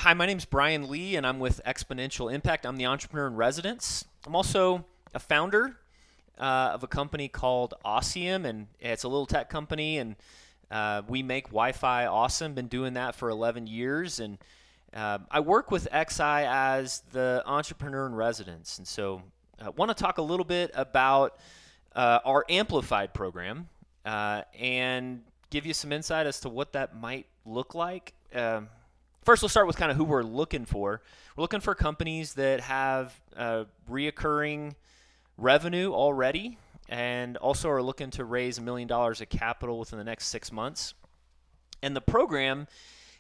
Hi, my name's Bryan Lee, and I'm with Exponential Impact. I'm the entrepreneur in residence. I'm also a founder of a company called Ossium, and it's a little tech company, and we make Wi-Fi awesome. Been doing that for 11 years, and I work with XI as the entrepreneur in residence. And so I want to talk a little bit about our Amplified program and give you some insight as to what that might look like. First, we'll start with kind of who we're looking for. We're looking for companies that have reoccurring revenue already and also are looking to raise $1 million of capital within the next 6 months. And the program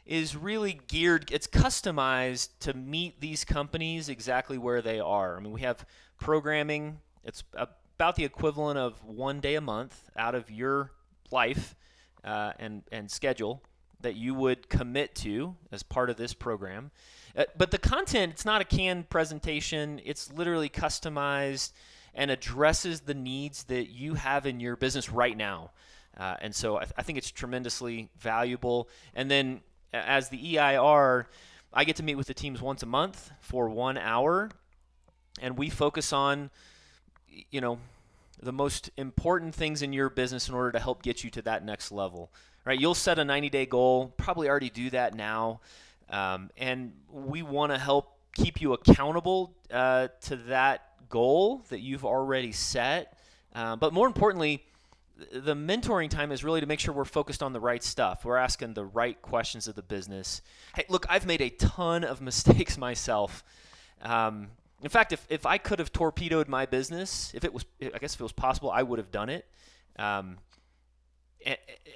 is really geared, it's customized to meet these companies exactly where they are. I mean, we have programming, it's about the equivalent of 1 day a month out of your life and schedule that you would commit to as part of this program. But the content, it's not a canned presentation. It's literally customized and addresses the needs that you have in your business right now. And so I think it's tremendously valuable. And then as the EIR, I get to meet with the teams once a month for 1 hour. And we focus on, the most important things in your business in order to help get you to that next level. Right, you'll set a 90-day goal, probably already do that now, and we want to help keep you accountable to that goal that you've already set. But more importantly, the mentoring time is really to make sure we're focused on the right stuff. We're asking the right questions of the business. Hey, look, I've made a ton of mistakes myself. In fact, if I could have torpedoed my business, if it was possible, I would have done it.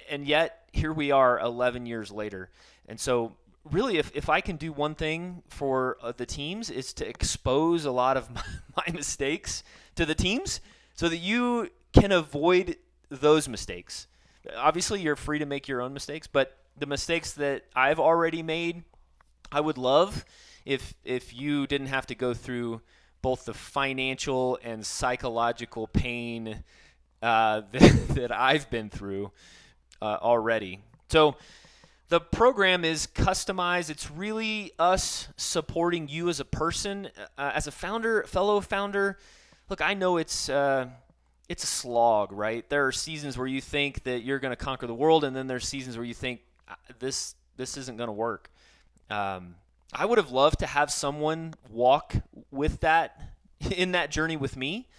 And yet, here we are 11 years later. And so, really, if I can do one thing for the teams, it's to expose a lot of my mistakes to the teams so that you can avoid those mistakes. Obviously, you're free to make your own mistakes, but the mistakes that I've already made, I would love if you didn't have to go through both the financial and psychological pain that I've been through already. So the program is customized. It's really us supporting you as a person, as a fellow founder. Look, I know it's a slog, right? There are seasons where you think that you're going to conquer the world, and then there's seasons where you think this isn't going to work. I would have loved to have someone walk with that in that journey with me,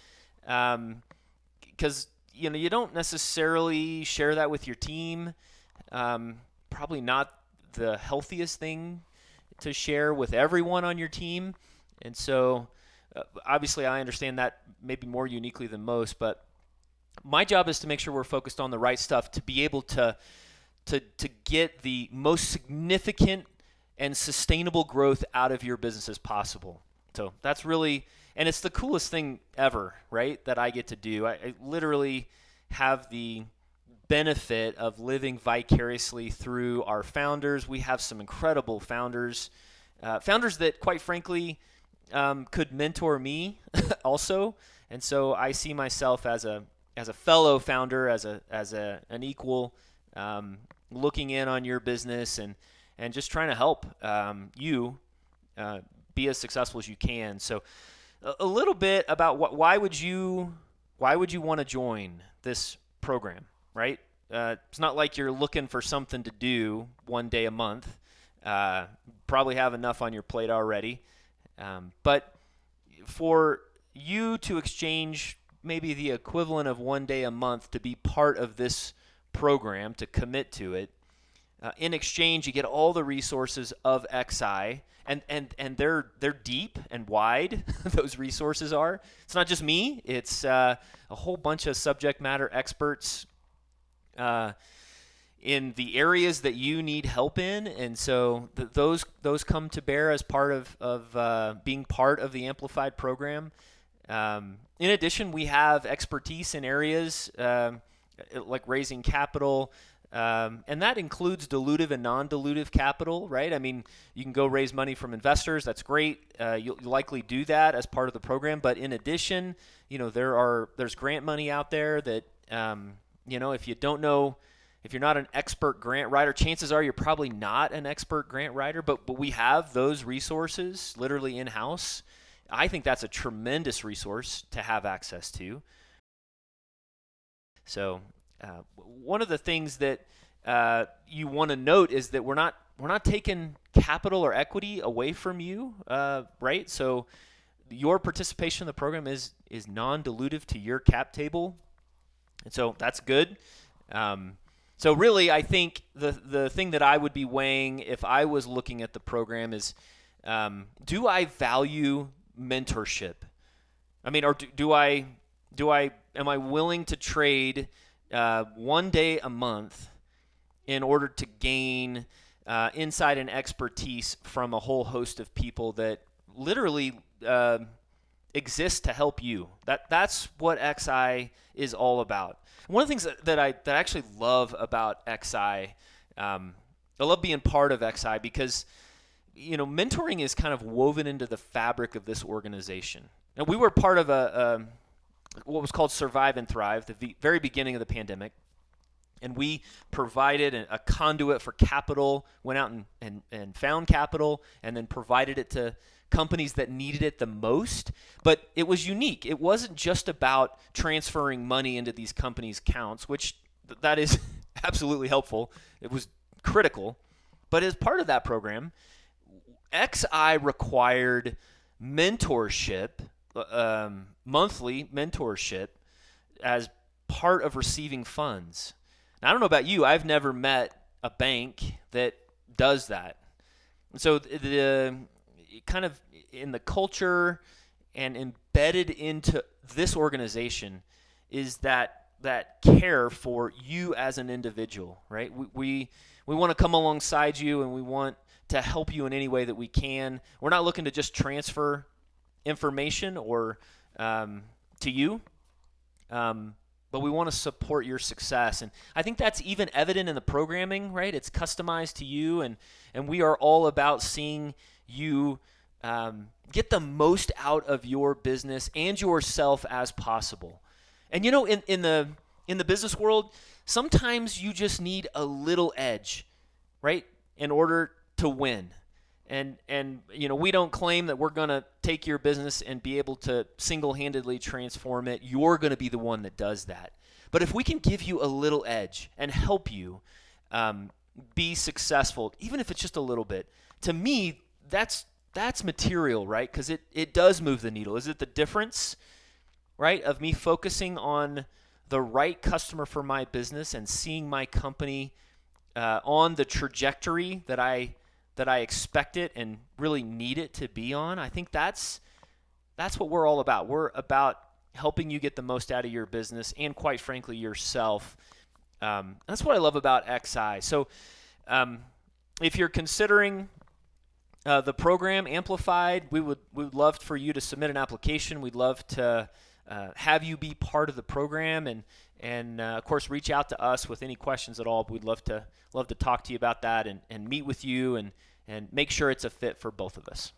because you don't necessarily share that with your team. Probably not the healthiest thing to share with everyone on your team. And so obviously I understand that maybe more uniquely than most, but my job is to make sure we're focused on the right stuff to be able to get the most significant and sustainable growth out of your business as possible. So that's really, and it's the coolest thing ever, right, that I get to do. I literally have the benefit of living vicariously through our founders. We have some incredible founders that, quite frankly, could mentor me also. And so I see myself as a fellow founder, as an equal, looking in on your business and just trying to help you be as successful as you can. So a little bit about why would you want to join this program, right? It's not like you're looking for something to do 1 day a month. Probably have enough on your plate already. But for you to exchange maybe the equivalent of 1 day a month to be part of this program, to commit to it, in exchange, you get all the resources of XI, and they're deep and wide. Those resources are. It's not just me. It's a whole bunch of subject matter experts in the areas that you need help in, and so those come to bear as part of being part of the Amplified program. In addition, we have expertise in areas like raising capital. And that includes dilutive and non-dilutive capital, right? I mean, you can go raise money from investors. That's great. You'll likely do that as part of the program. But in addition, there's grant money out there that, if you don't know If you're not an expert grant writer, chances are you're probably not an expert grant writer, but we have those resources literally in-house. I think that's a tremendous resource to have access to. So one of the things that you want to note is that we're not taking capital or equity away from you, right? So your participation in the program is non-dilutive to your cap table, and so that's good. So really, I think the thing that I would be weighing if I was looking at the program is, do I value mentorship? I mean, or am I willing to trade 1 day a month in order to gain insight and expertise from a whole host of people that literally exist to help you? That's what XI is all about. One of the things that I actually love about XI, I love being part of XI because, mentoring is kind of woven into the fabric of this organization. Now, we were part of what was called Survive and Thrive, the very beginning of the pandemic, and we provided a conduit for capital, went out and found capital, and then provided it to companies that needed it the most. But it was unique. It wasn't just about transferring money into these companies' accounts, which that is absolutely helpful. It was critical. But as part of that program, XI required mentorship, monthly mentorship, as part of receiving funds. Now, I don't know about you. I've never met a bank that does that. And so the kind of in the culture and embedded into this organization is that care for you as an individual, right? We want to come alongside you, and we want to help you in any way that we can. We're not looking to just transfer information or to you, but we want to support your success. And I think that's even evident in the programming, right? It's customized to you, and we are all about seeing you get the most out of your business and yourself as possible. And in the business world, sometimes you just need a little edge, right, in order to win. And we don't claim that we're going to take your business and be able to single-handedly transform it. You're going to be the one that does that. But if we can give you a little edge and help you be successful, even if it's just a little bit, to me, that's material, right? Because it does move the needle. Is it the difference, right, of me focusing on the right customer for my business and seeing my company on the trajectory that I expect it and really need it to be on? I think that's what we're all about. We're about helping you get the most out of your business and, quite frankly, yourself. That's what I love about XI. So if you're considering the program Amplified, we would love for you to submit an application. We'd love to have you be part of the program, and of course, reach out to us with any questions at all. We'd love to talk to you about that and meet with you and make sure it's a fit for both of us.